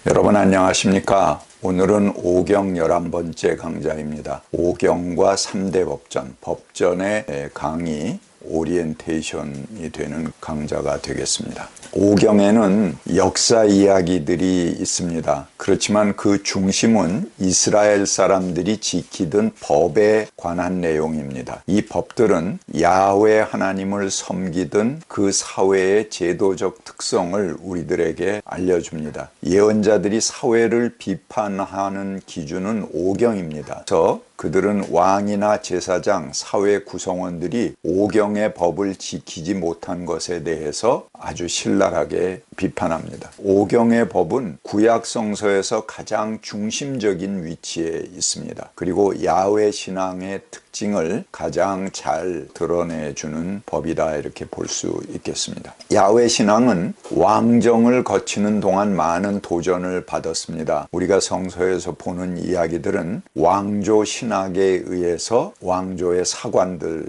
여러분 안녕하십니까? 오늘은 오경 11번째 강좌입니다. 오경과 3대 법전, 법전의 강의 오리엔테이션이 되는 강좌가 되겠습니다. 오경에는 역사 이야기들이 있습니다. 그렇지만 그 중심은 이스라엘 사람들이 지키던 법에 관한 내용입니다. 이 법들은 야훼 하나님을 섬기던 그 사회의 제도적 특성을 우리들에게 알려줍니다. 예언자들이 사회를 비판하는 기준은 오경입니다. 그래서 그들은 왕이나 제사장, 사회 구성원들이 오경의 법을 지키지 못한 것에 대해서 아주 신랄하게 비판합니다. 오경의 법은 구약 성서에서 가장 중심적인 위치에 있습니다. 그리고 야훼 신앙의 특징을 가장 잘 드러내주는 법이다 이렇게 볼 수 있겠습니다. 야훼 신앙은 왕정을 거치는 동안 많은 도전을 받았습니다. 우리가 성서에서 보는 이야기들은 왕조 신학에 의해서 왕조의 사관들에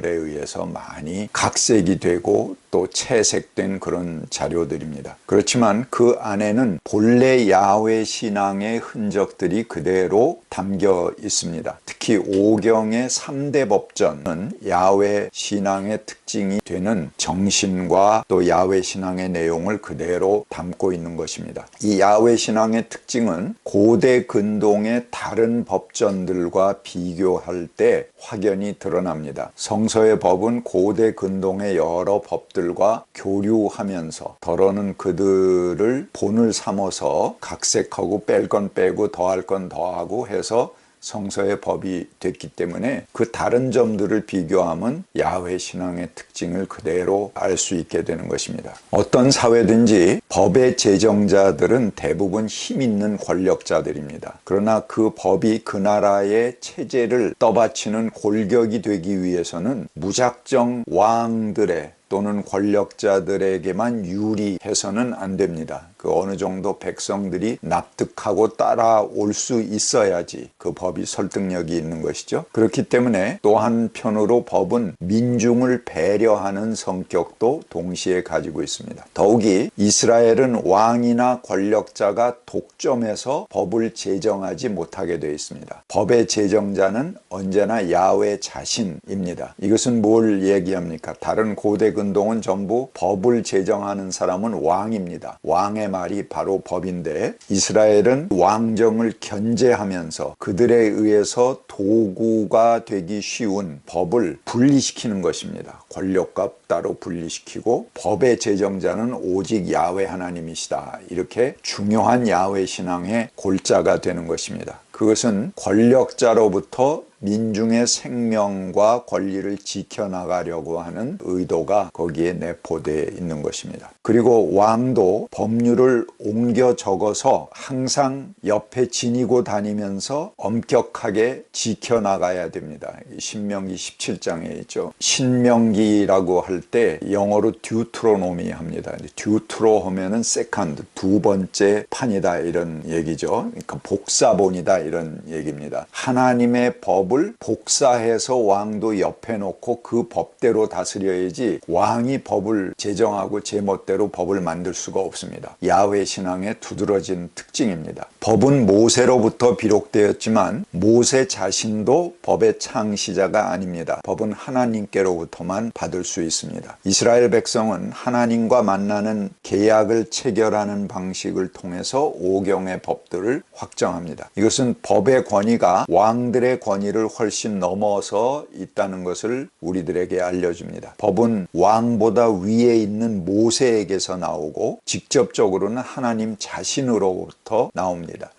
의해서 많이 각색이 되고 또 채색된 그런 자료들입니다. 그렇지만 그 안에는 본래 야훼 신앙의 흔적들이 그대로 담겨 있습니다. 특히 오경의 3대 법전은 야훼 신앙의 특징이 되는 정신과 또 야훼 신앙의 내용을 그대로 담고 있는 것입니다. 이 야훼 신앙의 특징은 고대 근동의 다른 법전들과 비교할 때 확연히 드러납니다. 성서의 법은 고대 근동의 여러 법들과 교류하면서 더러는 그들을 본을 삼아서 각색하고 뺄 건 빼고 더할 건 더하고 해서 성서의 법이 됐기 때문에 그 다른 점들을 비교하면 야훼 신앙의 특징을 그대로 알 수 있게 되는 것입니다. 어떤 사회든지 법의 제정자들은 대부분 힘 있는 권력자들입니다. 그러나 그 법이 그 나라의 체제를 떠받치는 골격이 되기 위해서는 무작정 왕들의 또는 권력자들에게만 유리해서는 안 됩니다. 그 어느 정도 백성들이 납득하고 따라올 수 있어야지 그 법이 설득력이 있는 것이죠. 그렇기 때문에 또 한편으로 법은 민중을 배려하는 성격도 동시에 가지고 있습니다. 더욱이 이스라엘은 왕이나 권력자가 독점해서 법을 제정하지 못하게 되어 있습니다. 법의 제정자는 언제나 야훼 자신입니다. 이것은 뭘 얘기합니까? 다른 고대 근동은 전부 법을 제정하는 사람은 왕입니다. 왕의 말이 바로 법인데 이스라엘은 왕정을 견제하면서 그들에 의해서 도구가 되기 쉬운 법을 분리시키는 것입니다. 권력과 따로 분리시키고 법의 제정자는 오직 야훼 하나님이시다. 이렇게 중요한 야훼 신앙의 골자가 되는 것입니다. 그것은 권력자로부터 민중의 생명과 권리를 지켜나가려고 하는 의도가 거기에 내포되어 있는 것입니다. 그리고 왕도 법률을 옮겨 적어서 항상 옆에 지니고 다니면서 엄격하게 지켜나가야 됩니다. 신명기 17장에 있죠. 신명기라고 할 때 영어로 듀트로노미 합니다. 듀트로 하면은 세컨드, 두 번째 판이다 이런 얘기죠. 그러니까 복사본이다 이런 얘기입니다. 하나님의 법을 복사해서 왕도 옆에 놓고 그 법대로 다스려야지 왕이 법을 제정하고 제멋대로 법을 만들 수가 없습니다. 야훼 신앙의 두드러진 특징입니다. 법은 모세로부터 비록되었지만 모세 자신도 법의 창시자가 아닙니다. 법은 하나님께로부터만 받을 수 있습니다. 이스라엘 백성은 하나님과 만나는 계약을 체결하는 방식을 통해서 오경의 법들을 확정합니다. 이것은 법의 권위가 왕들의 권위를 훨씬 넘어서 있다는 것을 우리들에게 알려줍니다. 법은 왕보다 위에 있는 모세에게서 나오고 직접적으로는 하나님 자신으로부터 나옵니다.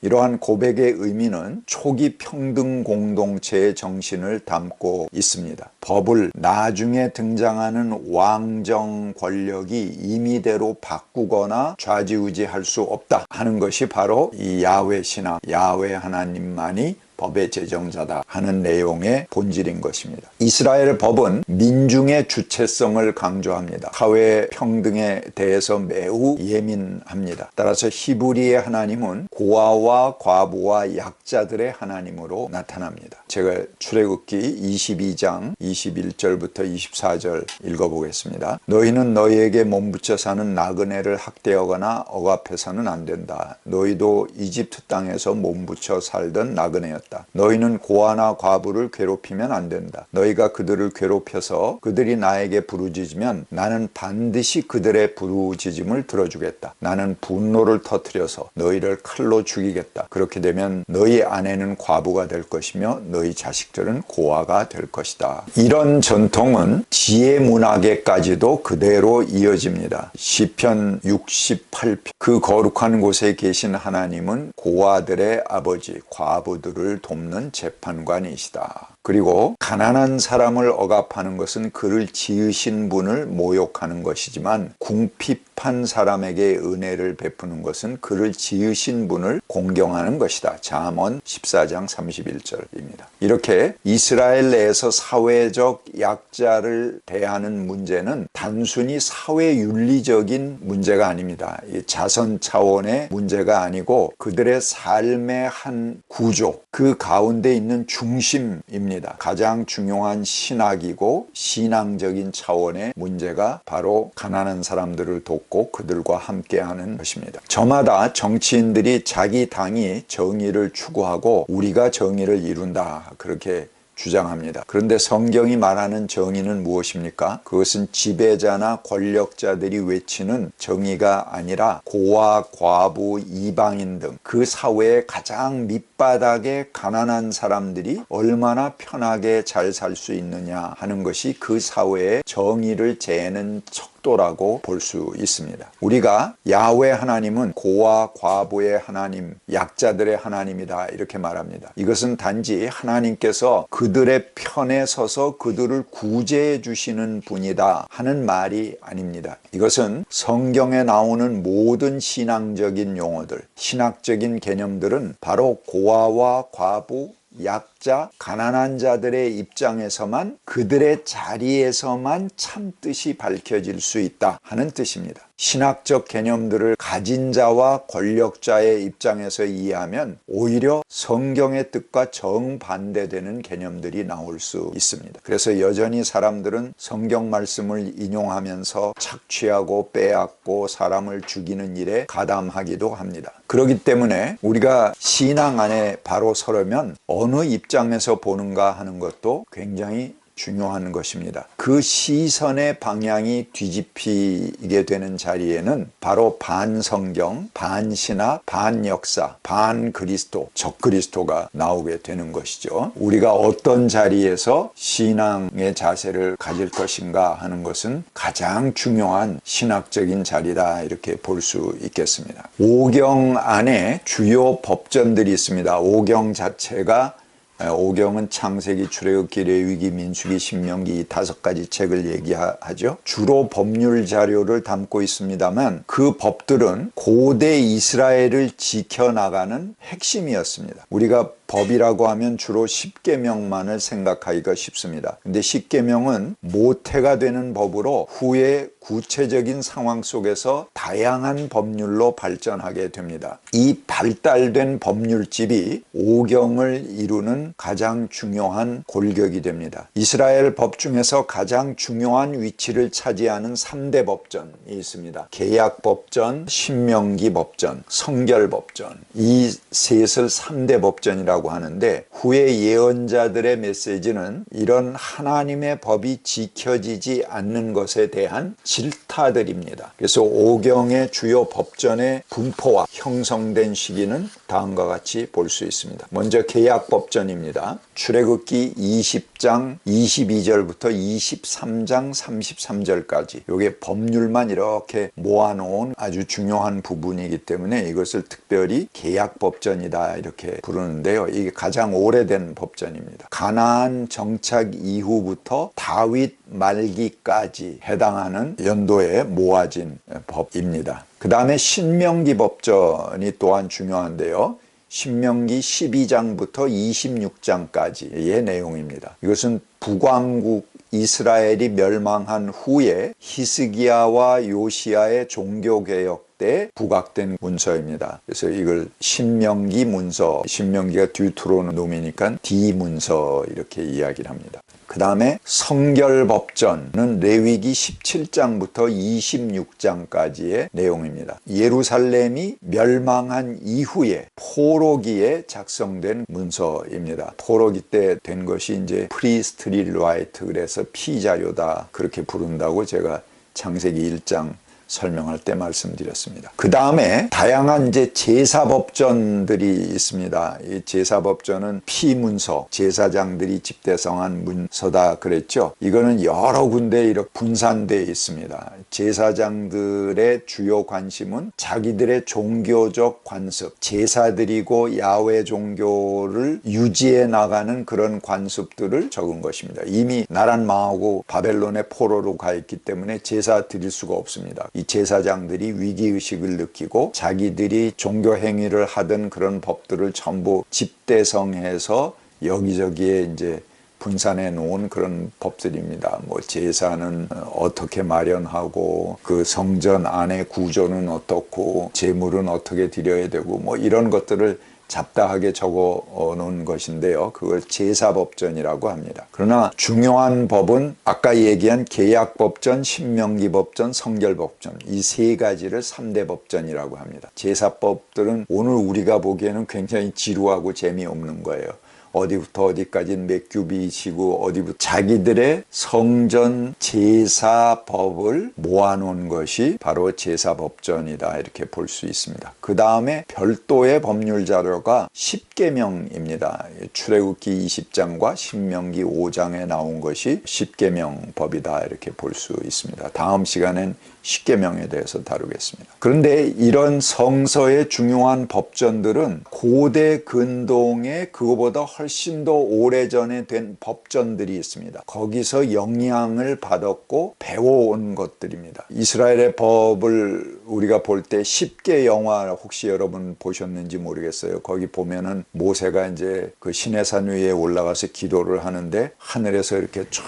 이러한 고백의 의미는 초기 평등 공동체의 정신을 담고 있습니다. 법을 나중에 등장하는 왕정 권력이 임의대로 바꾸거나 좌지우지할 수 없다 하는 것이 바로 이 야훼 신앙, 야훼 하나님만이 법의 제정자다 하는 내용의 본질인 것입니다. 이스라엘 법은 민중의 주체성을 강조합니다. 사회 평등에 대해서 매우 예민합니다. 따라서 히브리의 하나님은 고아와 과부와 약자들의 하나님으로 나타납니다. 제가 출애굽기 22장 21절부터 24절 읽어보겠습니다. 너희는 너희에게 몸붙여 사는 나그네를 학대하거나 억압해서는 안 된다. 너희도 이집트 땅에서 몸붙여 살던 나그네였다. 너희는 고아나 과부를 괴롭히면 안 된다. 너희가 그들을 괴롭혀서 그들이 나에게 부르짖으면 나는 반드시 그들의 부르짖음을 들어주겠다. 나는 분노를 터뜨려서 너희를 칼로 죽이겠다. 그렇게 되면 너희 아내는 과부가 될 것이며 너희 자식들은 고아가 될 것이다. 이런 전통은 지혜 문학에까지도 그대로 이어집니다. 시편 68편 그 거룩한 곳에 계신 하나님은 고아들의 아버지 과부들을 돕는 재판관이시다. 그리고 가난한 사람을 억압하는 것은 그를 지으신 분을 모욕하는 것이지만 궁핍한 사람에게 은혜를 베푸는 것은 그를 지으신 분을 공경하는 것이다. 잠언 14장 31절입니다. 이렇게 이스라엘 내에서 사회적 약자를 대하는 문제는 단순히 사회윤리적인 문제가 아닙니다. 자선 차원의 문제가 아니고 그들의 삶의 한 구조, 그 가운데 있는 중심입니다. 가장 중요한 신학이고 신앙적인 차원의 문제가 바로 가난한 사람들을 돕고 그들과 함께하는 것입니다. 저마다 정치인들이 자기 당이 정의를 추구하고 우리가 정의를 이룬다 그렇게 주장합니다. 그런데 성경이 말하는 정의는 무엇입니까? 그것은 지배자나 권력자들이 외치는 정의가 아니라 고아, 과부, 이방인 등 그 사회의 가장 밑바닥의 가난한 사람들이 얼마나 편하게 잘 살 수 있느냐 하는 것이 그 사회의 정의를 재는 척도라고 볼 수 있습니다. 우리가 야훼 하나님은 고아, 과부의 하나님, 약자들의 하나님이다 이렇게 말합니다. 이것은 단지 하나님께서 그들의 편에 서서 그들을 구제해 주시는 분이다 하는 말이 아닙니다. 이것은 성경에 나오는 모든 신앙적인 용어들, 신학적인 개념들은 바로 고아와 과부, 약자, 가난한 자들의 입장에서만 그들의 자리에서만 참뜻이 밝혀질 수 있다 하는 뜻입니다. 신학적 개념들을 가진 자와 권력자의 입장에서 이해하면 오히려 성경의 뜻과 정반대되는 개념들이 나올 수 있습니다. 그래서 여전히 사람들은 성경 말씀을 인용하면서 착취하고 빼앗고 사람을 죽이는 일에 가담하기도 합니다. 그렇기 때문에 우리가 신앙 안에 바로 서려면 어느 입장에서 보는가 하는 것도 굉장히 중요한 것입니다. 그 시선의 방향이 뒤집히게 되는 자리에는 바로 반성경, 반신학, 반역사, 반그리스도, 적그리스도가 나오게 되는 것이죠. 우리가 어떤 자리에서 신앙의 자세를 가질 것인가 하는 것은 가장 중요한 신학적인 자리다 이렇게 볼 수 있겠습니다. 오경 안에 주요 법전들이 있습니다. 오경 자체가 오경은 창세기, 출애굽기, 레위기, 민수기, 신명기 이 5가지 책을 얘기하죠. 주로 법률 자료를 담고 있습니다만 그 법들은 고대 이스라엘을 지켜나가는 핵심이었습니다. 우리가 법이라고 하면 주로 십계명만을 생각하기가 쉽습니다. 근데 십계명은 모태가 되는 법으로 후에 구체적인 상황 속에서 다양한 법률로 발전하게 됩니다. 이 발달된 법률집이 오경을 이루는 가장 중요한 골격이 됩니다. 이스라엘 법 중에서 가장 중요한 위치를 차지하는 3대 법전이 있습니다. 계약법전, 신명기 법전, 성결법전. 이 셋을 3대 법전이라고 하는데 후에 예언자들의 메시지는 이런 하나님의 법이 지켜지지 않는 것에 대한 질타들입니다. 그래서 오경의 주요 법전의 분포와 형성된 시기는 다음과 같이 볼 수 있습니다. 먼저 계약법전입니다. 출애굽기 20장 22절부터 23장 33절까지 이게 법률만 이렇게 모아놓은 아주 중요한 부분이기 때문에 이것을 특별히 계약법전이다 이렇게 부르는데요. 이게 가장 오래된 법전입니다. 가나안 정착 이후부터 다윗 말기까지 해당하는 연도에 모아진 법입니다. 그 다음에 신명기 법전이 또한 중요한데요. 신명기 12장부터 26장까지의 내용입니다. 이것은 북왕국 이스라엘이 멸망한 후에 히스기야와 요시야의 종교개혁 때 부각된 문서입니다. 그래서 이걸 신명기 문서, 신명기가 듀트로노미니까 D 문서 이렇게 이야기를 합니다. 그 다음에 성결법전은 레위기 17장부터 26장까지의 내용입니다. 예루살렘이 멸망한 이후에 포로기에 작성된 문서입니다. 포로기 때 된 것이 이제 프리스트리 라이트, 그래서 피자료다 그렇게 부른다고 제가 창세기 1장 설명할 때 말씀드렸습니다. 그 다음에 다양한 이제 제사법전들이 있습니다. 이 제사법전은 피문서, 제사장들이 집대성한 문서다 그랬죠. 이거는 여러 군데 이렇게 분산되어 있습니다. 제사장들의 주요 관심은 자기들의 종교적 관습, 제사드리고 야훼 종교를 유지해 나가는 그런 관습들을 적은 것입니다. 이미 나란 망하고 바벨론의 포로로 가 있기 때문에 제사 드릴 수가 없습니다. 이 제사장들이 위기의식을 느끼고 자기들이 종교 행위를 하던 그런 법들을 전부 집대성해서 여기저기에 이제 분산해 놓은 그런 법들입니다. 뭐 제사는 어떻게 마련하고 그 성전 안의 구조는 어떻고 제물은 어떻게 드려야 되고 뭐 이런 것들을 잡다하게 적어 놓은 것인데요. 그걸 제사법전이라고 합니다. 그러나 중요한 법은 아까 얘기한 계약법전, 신명기법전, 성결법전 이 세 가지를 3대 법전이라고 합니다. 제사법들은 오늘 우리가 보기에는 굉장히 지루하고 재미없는 거예요. 어디부터 어디까지는 몇 규빗이고 어디부터 자기들의 성전 제사법을 모아놓은 것이 바로 제사법전이다 이렇게 볼 수 있습니다. 그 다음에 별도의 법률 자료가 10계명입니다. 출애굽기 20장과 신명기 5장에 나온 것이 10계명법이다 이렇게 볼 수 있습니다. 다음 시간엔 10계명에 대해서 다루겠습니다. 그런데 이런 성서의 중요한 법전들은 고대 근동에 그거보다 훨씬 더 오래전에 된 법전들이 있습니다. 거기서 영향을 받았고 배워온 것들입니다. 이스라엘의 법을 우리가 볼 때 10개 영화 혹시 여러분 보셨는지 모르겠어요. 거기 보면은 모세가 이제 그 시내산 위에 올라가서 기도를 하는데 하늘에서 이렇게 쫙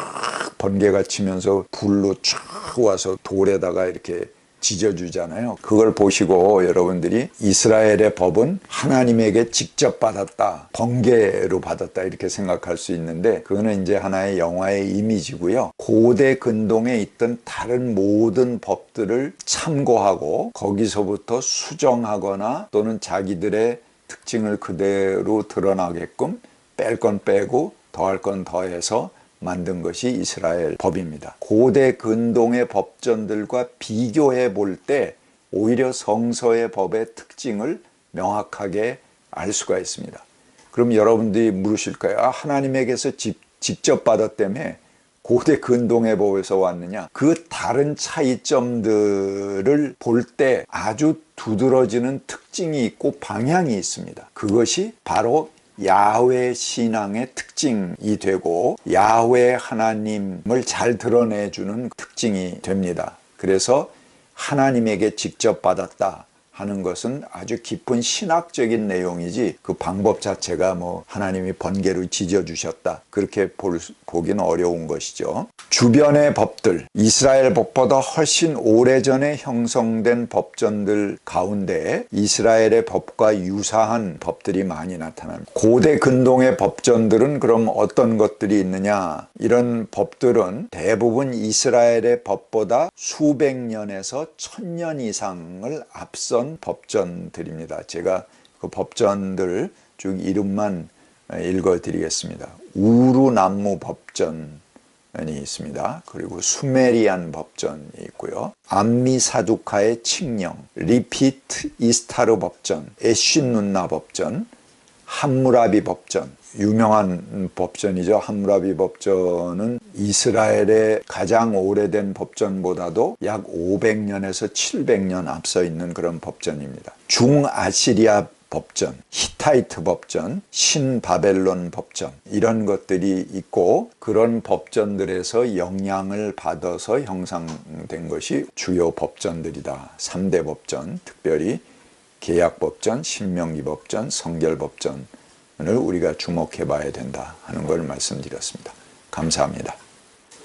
번개가 치면서 불로 쫙 와서 돌에다가 이렇게 지져주잖아요. 그걸 보시고 여러분들이 이스라엘의 법은 하나님에게 직접 받았다, 번개로 받았다 이렇게 생각할 수 있는데 그거는 이제 하나의 영화의 이미지고요. 고대 근동에 있던 다른 모든 법들을 참고하고 거기서부터 수정하거나 또는 자기들의 특징을 그대로 드러나게끔 뺄 건 빼고 더할 건 더해서 만든 것이 이스라엘 법입니다. 고대 근동의 법전들과 비교해 볼 때 오히려 성서의 법의 특징을 명확하게 알 수가 있습니다. 그럼 여러분들이 물으실 거예요. 하나님에게서 직접 받았다며 고대 근동의 법에서 왔느냐? 그 다른 차이점들을 볼 때 아주 두드러지는 특징이 있고 방향이 있습니다. 그것이 바로 야훼 신앙의 특징이 되고 야훼 하나님을 잘 드러내주는 특징이 됩니다. 그래서 하나님에게 직접 받았다 하는 것은 아주 깊은 신학적인 내용이지 그 방법 자체가 뭐 하나님이 번개로 지져주셨다 그렇게 보기는 어려운 것이죠. 주변의 법들, 이스라엘 법보다 훨씬 오래전에 형성된 법전들 가운데 이스라엘의 법과 유사한 법들이 많이 나타납니다. 고대 근동의 법전들은 그럼 어떤 것들이 있느냐? 이런 법들은 대부분 이스라엘의 법보다 수백 년에서 1000년 이상을 앞선 법전들입니다. 제가 그 법전들 쭉 이름만 읽어드리겠습니다. 우르남무 법전이 있습니다. 그리고 수메리안 법전이 있고요. 암미사두카의 칙령, 리피트 이스타르 법전, 에슌눈나 법전, 함무라비 법전, 유명한 법전이죠. 함무라비 법전은 이스라엘의 가장 오래된 법전보다도 약 500년에서 700년 앞서 있는 그런 법전입니다. 중아시리아 법전, 히타이트 법전, 신바벨론 법전 이런 것들이 있고 그런 법전들에서 영향을 받아서 형성된 것이 주요 법전들이다. 3대 법전, 특별히 계약법전, 신명기법전, 성결법전을 우리가 주목해 봐야 된다 하는 걸 말씀드렸습니다. 감사합니다.